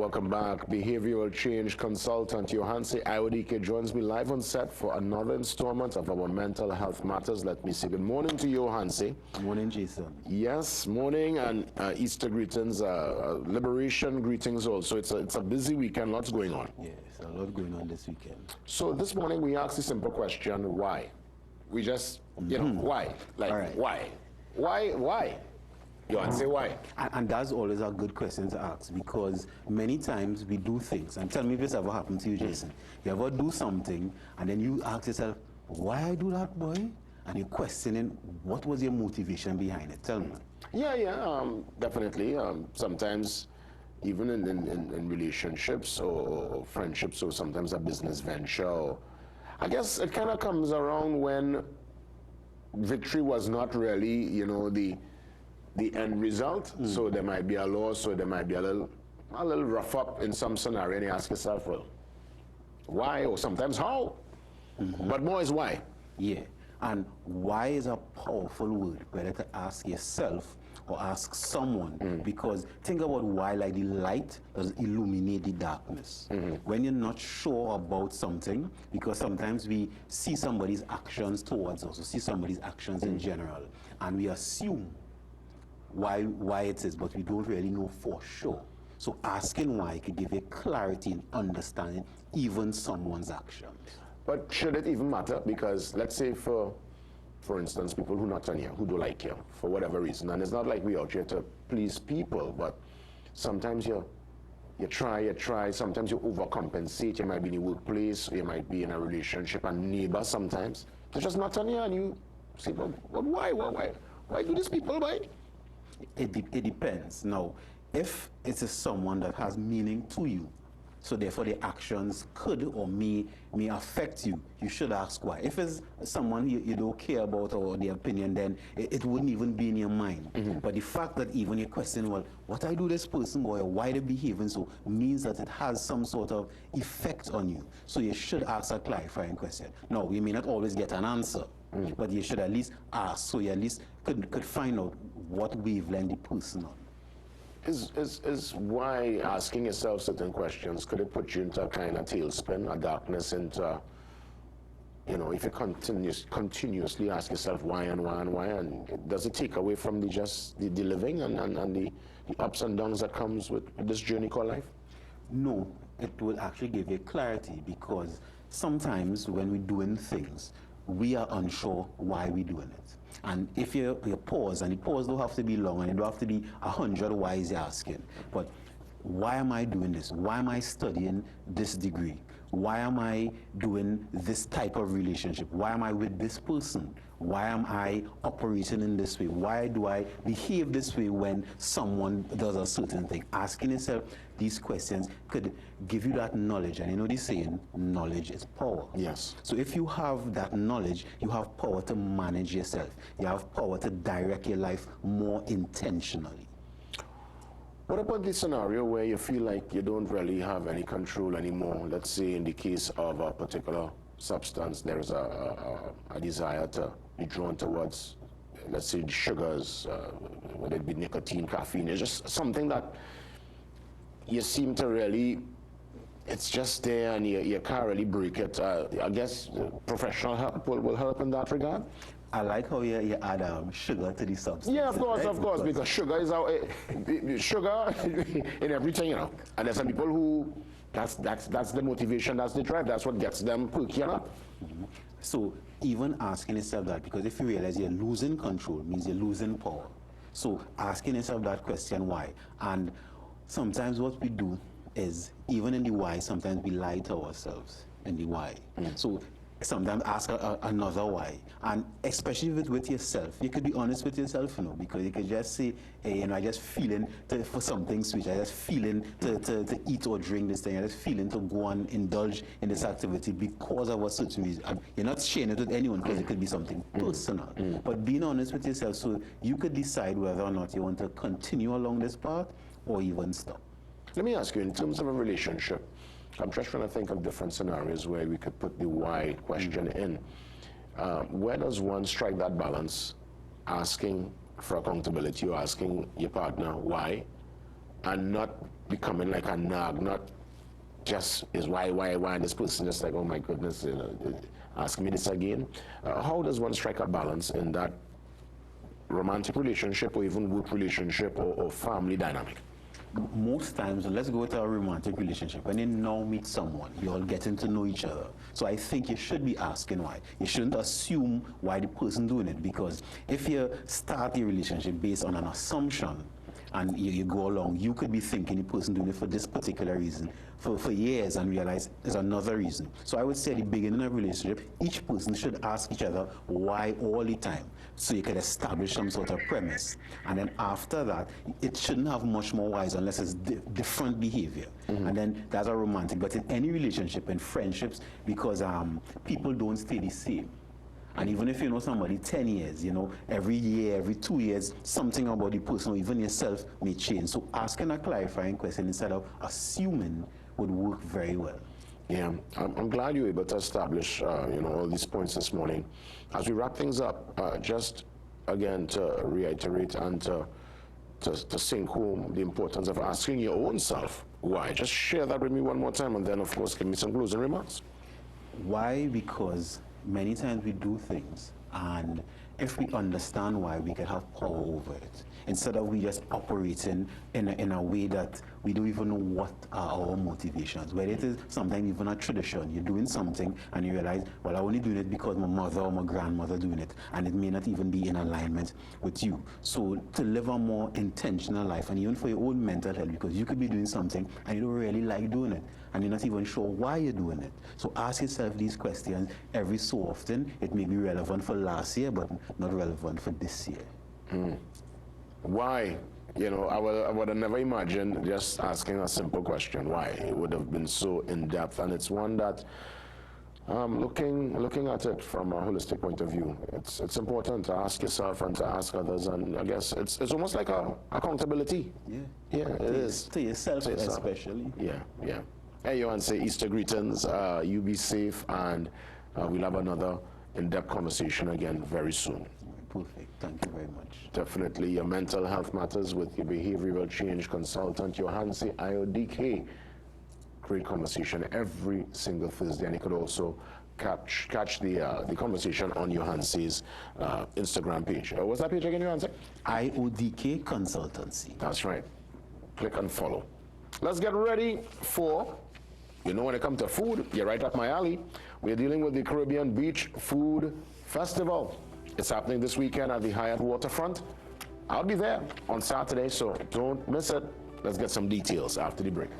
welcome back. Behavioral change consultant Johansi Iwadike joins me live on set for another installment of our Mental Health Matters. Let me say good morning to you, Johansi. Good morning, Jason. Yes, morning, and Easter greetings, Liberation greetings also. It's a busy weekend, lots going on. Yes, a lot going on this weekend. So this morning we asked the simple question, why? We just, why? Like, right. Why? Why? You want to say why? And that's always a good question to ask, because many times we do things, and tell me if this ever happened to you, Jason. You ever do something, and then you ask yourself, why I do that, boy? And you're questioning, what was your motivation behind it? Tell me. Yeah, definitely. Sometimes, even in relationships or friendships, or sometimes a business venture, or, I guess it kind of comes around when victory was not really, the end result. So there might be a loss, so there might be a little rough up in some scenario, and you ask yourself, well, why, or sometimes how? But more is why. Yeah, and why is a powerful word, whether to ask yourself or ask someone, because think about why, like the light does illuminate the darkness. When you're not sure about something, because sometimes we see somebody's actions towards us, or see somebody's actions in general, and we assume why it is, but we don't really know for sure. So asking why could give you clarity in understanding even someone's actions. But should it even matter? Because let's say for instance, people who not on here, who don't like you for whatever reason, and it's not like we out here to please people, but sometimes you try, sometimes you overcompensate. You might be in the workplace, or you might be in a relationship, a neighbor sometimes. They're just not on here, and you say, but why do these people, why? It depends. Now, if it is someone that has meaning to you, so therefore the actions could or may affect you, you should ask why. If it's someone you don't care about, or the opinion, then it wouldn't even be in your mind. But the fact that even you question, well, what I do this person, boy, or why they're behaving so, means that it has some sort of effect on you. So you should ask a clarifying question. No, you may not always get an answer, but you should at least ask, so you at least could find out what wavelength the person on. Is why asking yourself certain questions, could it put you into a kind of tailspin, a darkness, into, if you continuously ask yourself why and why and why, and does it take away from the living and the ups and downs that comes with this journey called life? No, it will actually give you clarity, because sometimes when we're doing things, we are unsure why we're doing it. And if you pause, and the pause don't have to be long, and it don't have to be 100 whys you're asking, but why am I doing this? Why am I studying this degree? Why am I doing this type of relationship? Why am I with this person? Why am I operating in this way? Why do I behave this way when someone does a certain thing? Asking yourself these questions could give you that knowledge. And you know the saying, knowledge is power. Yes. So if you have that knowledge, you have power to manage yourself. You have power to direct your life more intentionally. What about the scenario where you feel like you don't really have any control anymore? Let's say in the case of a particular substance, there is a desire to be drawn towards, let's say, sugars, whether it be nicotine, caffeine. It's just something that you seem to really, it's just there, and you can't really break it. I guess professional help will help in that regard. I like how you add sugar to the substance. Yeah, of course, right? because sugar is sugar in everything, And there's some people who, that's the motivation, that's the drive, that's what gets them perky up. So even asking yourself that, because if you realize you're losing control, means you're losing power. So asking yourself that question, why? And sometimes what we do is, even in the why, sometimes we lie to ourselves in the why. So sometimes ask another why, and especially with yourself, you could be honest with yourself, because you could just say, hey, I just feeling for something sweet, I just feeling to eat or drink this thing, I just feeling to go and indulge in this activity because of a certain reason. You're not sharing it with anyone, because it could be something personal, but being honest with yourself, so you could decide whether or not you want to continue along this path or even stop. Let me ask you, in terms of a relationship, I'm just trying to think of different scenarios where we could put the why question in. Where does one strike that balance, asking for accountability or asking your partner why, and not becoming like a nag, not just is why, and this person just like, oh my goodness, you know, ask me this again. How does one strike a balance in that romantic relationship or even work relationship or family dynamic? Most times, let's go to a romantic relationship. When you now meet someone, you're all getting to know each other. So I think you should be asking why. You shouldn't assume why the person doing it, because if you start a relationship based on an assumption and you go along, you could be thinking the person doing it for this particular reason for years and realize there's another reason. So I would say at the beginning of a relationship, each person should ask each other why all the time, so you can establish some sort of premise. And then after that, it shouldn't have much more whys unless it's different behavior. And then that's a romantic. But in any relationship and friendships, because people don't stay the same. And even if you know somebody 10 years, you know, every year, every 2 years, something about the person or even yourself may change. So asking a clarifying question instead of assuming would work very well. Yeah, I'm glad you were able to establish, you know, all these points this morning. As we wrap things up, just again to reiterate and to sink home the importance of asking your own self why. Just share that with me one more time, and then of course give me some closing remarks. Why? Because many times we do things, and if we understand why, we can have power over it, instead of we just operating in a way that we don't even know what are our motivations. Whether it is sometimes even a tradition, you're doing something and you realize, well, I'm only doing it because my mother or my grandmother doing it, and it may not even be in alignment with you. So to live a more intentional life, and even for your own mental health, because you could be doing something and you don't really like doing it, and you're not even sure why you're doing it. So ask yourself these questions every so often. It may be relevant for last year, but not relevant for this year. Why? You know, I would have never imagined just asking a simple question, why? It would have been so in-depth, and it's one that, looking at it from a holistic point of view, it's important to ask yourself and to ask others, and I guess it's almost like a accountability. Yeah, it is. To yourself especially. Yeah. Hey, you want to say Easter greetings, you be safe, and we'll have another in-depth conversation again very soon. Perfect. Thank you very much. Definitely. Your mental health matters with your behavioral change consultant, Johansi IODK. Great conversation every single Thursday, and you could also catch the conversation on Johansi's Instagram page. What's that page again, Johansi? IODK Consultancy. That's right. Click and follow. Let's get ready for, you know, when it comes to food, you're right up my alley. We're dealing with the Caribbean Beach Food Festival. It's happening this weekend at the Hyatt Waterfront. I'll be there on Saturday, so don't miss it. Let's get some details after the break.